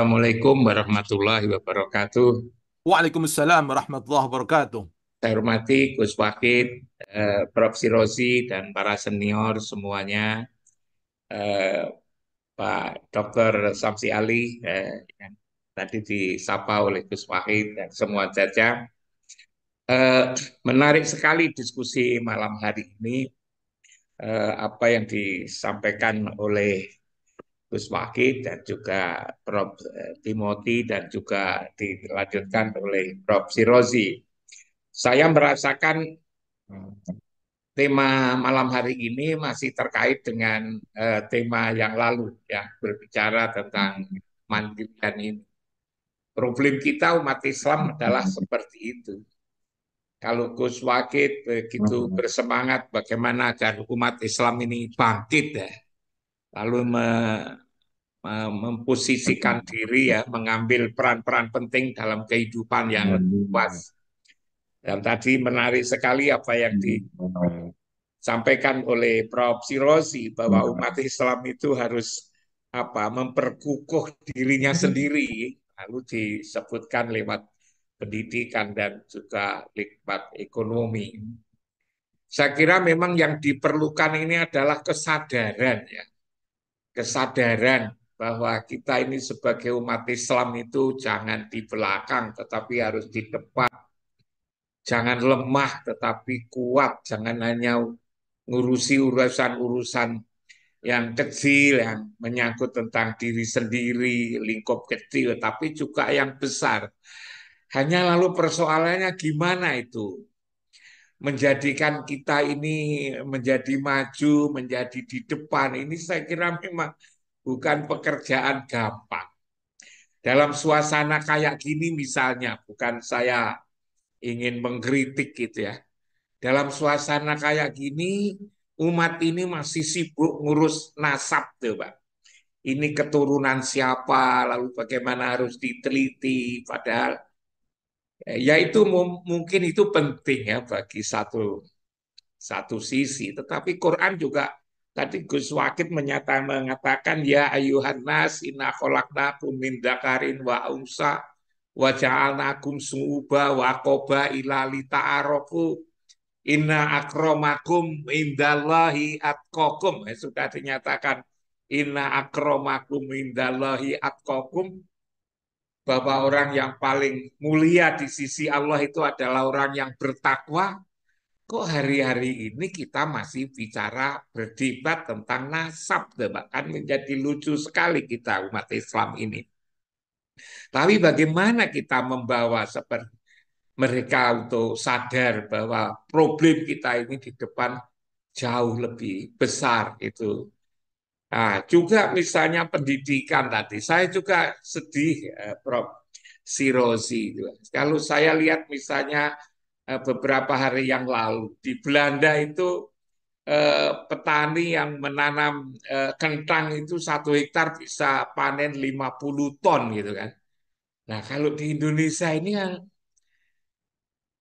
Assalamualaikum warahmatullahi wabarakatuh. Waalaikumsalam warahmatullahi wabarakatuh. Saya hormati Gus Wahid, Prof. Sirozi, dan para senior semuanya, eh, Pak Dr. Samsi Ali, yang tadi disapa oleh Gus Wahid dan semua jajaran. Eh, Menarik sekali diskusi malam hari ini, apa yang disampaikan oleh Gus Wahid dan juga Prof. Timothy dan juga dilanjutkan oleh Prof. Sirozi. Saya merasakan tema malam hari ini masih terkait dengan tema yang lalu, ya, berbicara tentang mandirian ini. Problem kita umat Islam adalah seperti itu. Kalau Gus Wakid begitu bersemangat bagaimana agar umat Islam ini bangkit, ya, lalu memposisikan diri, ya, mengambil peran-peran penting dalam kehidupan yang luas. Dan tadi menarik sekali apa yang disampaikan oleh Prof. Sirozi bahwa umat Islam itu harus memperkukuh dirinya sendiri, lalu disebutkan lewat pendidikan dan juga lewat ekonomi. Saya kira memang yang diperlukan ini adalah kesadaran, ya, kesadaran bahwa kita ini sebagai umat Islam itu jangan di belakang tetapi harus di depan. Jangan lemah tetapi kuat, jangan hanya ngurusi urusan-urusan yang kecil yang menyangkut tentang diri sendiri, lingkup kecil, tapi juga yang besar. Hanya lalu persoalannya gimana itu menjadikan kita ini menjadi maju, menjadi di depan. Ini saya kira memang bukan pekerjaan gampang. Dalam suasana kayak gini misalnya, bukan saya ingin mengkritik gitu, ya. Dalam suasana kayak gini, umat ini masih sibuk ngurus nasab tuh, Pak. Ini keturunan siapa, lalu bagaimana harus diteliti, padahal ya itu mungkin itu penting, ya, bagi satu satu sisi. Tetapi Quran juga tadi Gus Wakid mengatakan ya ayuhan nas inna khalaqnakum min dzakarin wa unsa wa ja'alnakum su'uba wa qabaila lita'arafu inna akramakum indallahi atqakum. Sudah dinyatakan inna akramakum indallahi atqakum, bahwa orang yang paling mulia di sisi Allah itu adalah orang yang bertakwa. Kok hari-hari ini kita masih bicara berdebat tentang nasab, bahkan menjadi lucu sekali kita umat Islam ini. Tapi bagaimana kita membawa seperti mereka untuk sadar bahwa problem kita ini di depan jauh lebih besar itu. Nah, juga misalnya pendidikan tadi, saya juga sedih, Prof. Sirozi. Kalau saya lihat misalnya beberapa hari yang lalu di Belanda itu petani yang menanam kentang itu 1 hektar bisa panen 50 ton gitu kan. Nah, kalau di Indonesia ini kan,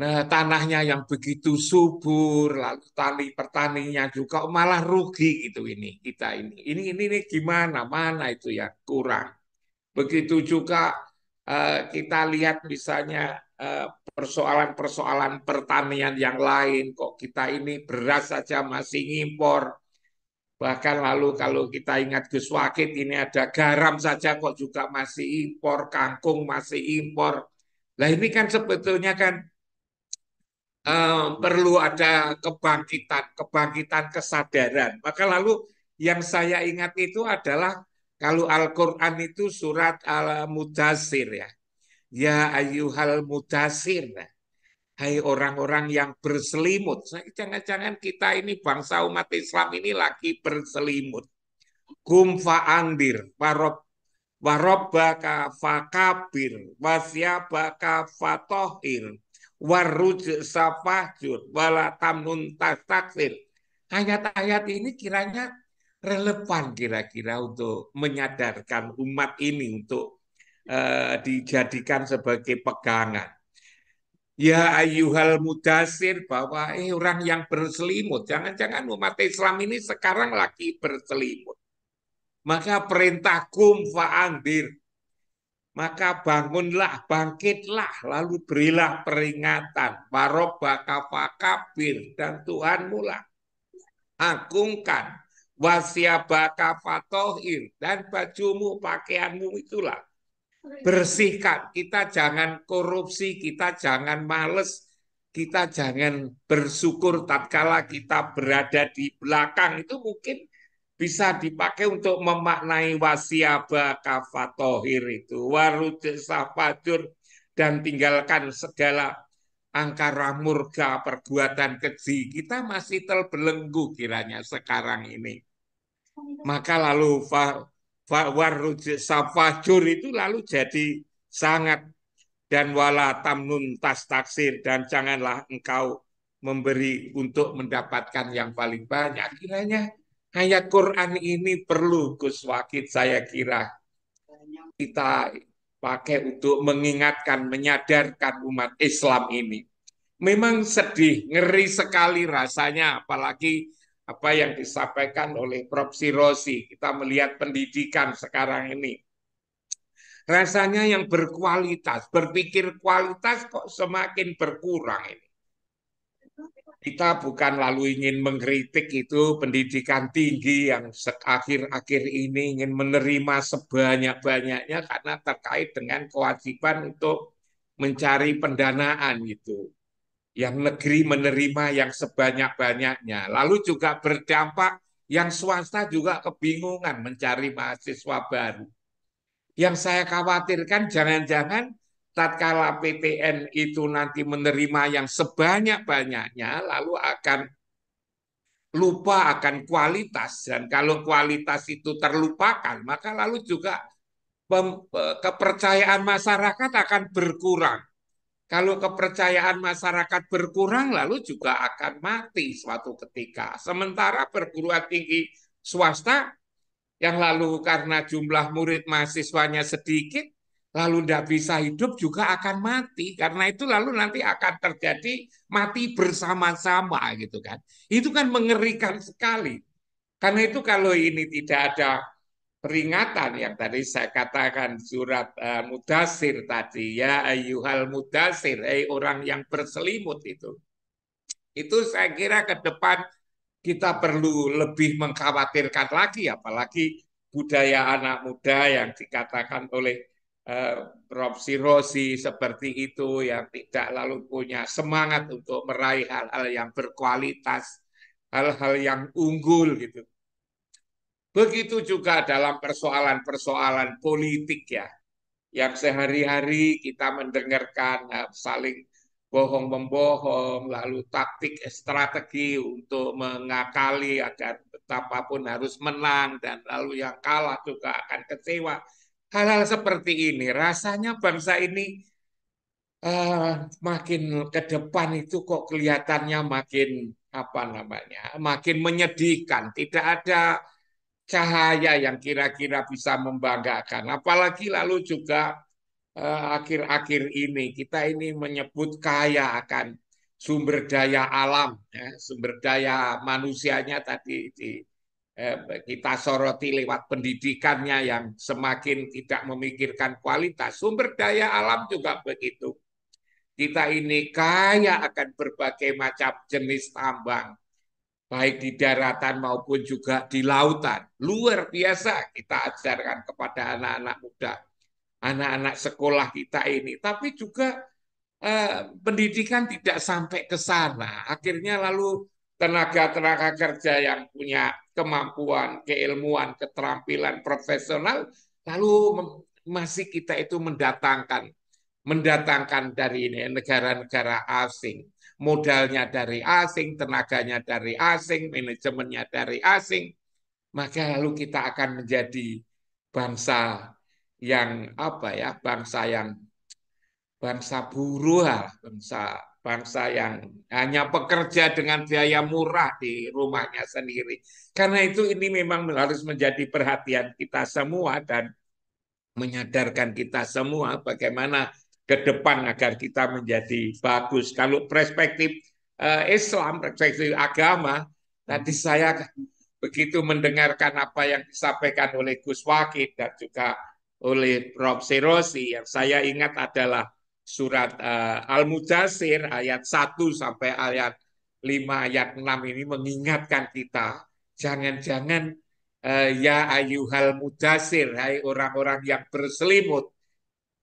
nah, tanahnya yang begitu subur, lalu tani pertaninya juga malah rugi gitu ini kita ini. Ini gimana? Mana itu yang kurang? Begitu juga kita lihat misalnya persoalan-persoalan pertanian yang lain, kok kita ini beras saja masih ngimpor. Bahkan lalu kalau kita ingat Gus Wakid ini ada garam saja kok juga masih impor, kangkung masih impor. Nah ini kan sebetulnya kan perlu ada kebangkitan, kebangkitan kesadaran. Maka lalu yang saya ingat itu adalah kalau Al-Quran itu surat Al-Mudassir, ya. Ya ayyuhal mudasir. Hai orang-orang yang berselimut. Jangan-jangan kita ini bangsa umat Islam ini lagi berselimut. Kum fa'andir, warobbaka fakabir, wasyabaka fatohir, waruj safahjur, walatamnun tastaksir. Ayat-ayat ini kiranya relevan kira-kira untuk menyadarkan umat ini untuk dijadikan sebagai pegangan. Ya ayyuhal mudasir, bahwa orang yang berselimut, jangan-jangan umat Islam ini sekarang lagi berselimut. Maka perintah kum fa'andir, maka bangunlah, bangkitlah, lalu berilah peringatan, warobaka fakabir, dan Tuhanmu lah agungkan, wasyabaka fatohir, dan bajumu, pakaianmu itulah bersihkan. Kita jangan korupsi, kita jangan males, kita jangan bersyukur tatkala kita berada di belakang. Itu mungkin bisa dipakai untuk memaknai wasiaba kafatohir itu warud safadur, dan tinggalkan segala angkara murka perbuatan keji. Kita masih terbelenggu kiranya sekarang ini. Maka lalu warud safajur itu lalu jadi sangat, dan wala tamnun tas taksir, dan janganlah engkau memberi untuk mendapatkan yang paling banyak. Kiranya ayat Quran ini perlu Gus Wakid, saya kira kita pakai untuk mengingatkan, menyadarkan umat Islam ini. Memang sedih, ngeri sekali rasanya, apalagi apa yang disampaikan oleh Prof. Sirosi. Kita melihat pendidikan sekarang ini. Rasanya yang berkualitas, berpikir kualitas kok semakin berkurang ini. Kita bukan lalu ingin mengkritik itu pendidikan tinggi yang akhir-akhir ini ingin menerima sebanyak-banyaknya karena terkait dengan kewajiban untuk mencari pendanaan gitu. Yang negeri menerima yang sebanyak-banyaknya. Lalu juga berdampak yang swasta juga kebingungan mencari mahasiswa baru. Yang saya khawatirkan jangan-jangan tatkala PTN itu nanti menerima yang sebanyak-banyaknya, lalu akan lupa akan kualitas. Dan kalau kualitas itu terlupakan, maka lalu juga kepercayaan masyarakat akan berkurang. Kalau kepercayaan masyarakat berkurang, lalu juga akan mati suatu ketika. Sementara perguruan tinggi swasta yang lalu karena jumlah murid mahasiswanya sedikit, lalu tidak bisa hidup juga akan mati. Karena itu lalu nanti akan terjadi mati bersama-sama gitu kan. Itu kan mengerikan sekali. Karena itu kalau ini tidak ada peringatan yang tadi saya katakan surat Mudasir tadi, ya ayyuhal mudasir, orang yang berselimut itu saya kira ke depan kita perlu lebih mengkhawatirkan lagi, apalagi budaya anak muda yang dikatakan oleh Prof. Sirosi seperti itu, yang tidak lalu punya semangat untuk meraih hal-hal yang berkualitas, hal-hal yang unggul gitu. Begitu juga dalam persoalan-persoalan politik ya, yang sehari-hari kita mendengarkan saling bohong-membohong, lalu taktik strategi untuk mengakali agar betapapun harus menang, dan lalu yang kalah juga akan kecewa. Hal-hal seperti ini rasanya bangsa ini makin ke depan itu kok kelihatannya makin apa namanya, makin menyedihkan. Tidak ada cahaya yang kira-kira bisa membanggakan. Apalagi lalu juga akhir-akhir ini kita ini menyebut kaya akan sumber daya alam, ya, sumber daya manusianya tadi kita soroti lewat pendidikannya yang semakin tidak memikirkan kualitas. Sumber daya alam juga begitu. Kita ini kaya akan berbagai macam jenis tambang, baik di daratan maupun juga di lautan. Luar biasa kita ajarkan kepada anak-anak muda, anak-anak sekolah kita ini. Tapi juga pendidikan tidak sampai ke sana. Akhirnya lalu tenaga-tenaga kerja yang punya kemampuan, keilmuan, keterampilan profesional, lalu masih kita itu mendatangkan dari ini negara-negara asing, modalnya dari asing, tenaganya dari asing, manajemennya dari asing, maka lalu kita akan menjadi bangsa yang apa ya, bangsa buruh, bangsa yang hanya pekerja dengan biaya murah di rumahnya sendiri. Karena itu ini memang harus menjadi perhatian kita semua dan menyadarkan kita semua bagaimana ke depan agar kita menjadi bagus. Kalau perspektif Islam, perspektif agama, tadi saya begitu mendengarkan apa yang disampaikan oleh Gus Wakid dan juga oleh Prof. Serosi. Yang saya ingat adalah surat Al-Mudathir ayat 1 sampai ayat 5 ayat 6 ini mengingatkan kita, jangan-jangan ya ayyuhal mudathir, hai orang-orang yang berselimut,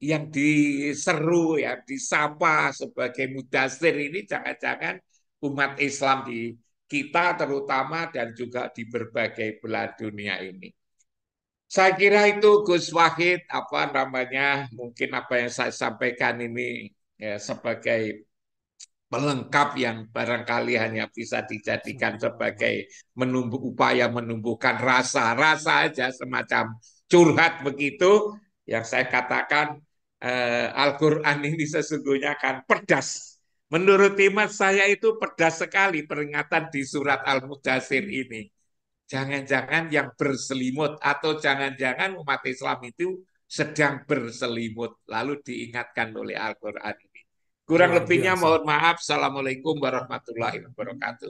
yang diseru, ya disapa sebagai mudathir ini jangan-jangan umat Islam di kita terutama dan juga di berbagai belahan dunia ini. Saya kira itu Gus Wahid, apa namanya, mungkin apa yang saya sampaikan ini ya, sebagai pelengkap yang barangkali hanya bisa dijadikan sebagai upaya menumbuhkan rasa aja, semacam curhat begitu. Yang saya katakan Al-Quran ini sesungguhnya kan pedas. Menurut imat saya itu pedas sekali peringatan di surat Al-Mudathir ini. Jangan-jangan yang berselimut atau jangan-jangan umat Islam itu sedang berselimut lalu diingatkan oleh Al-Quran ini. Kurang Luar lebihnya biasa. mohon maaf. Assalamualaikum warahmatullahi wabarakatuh.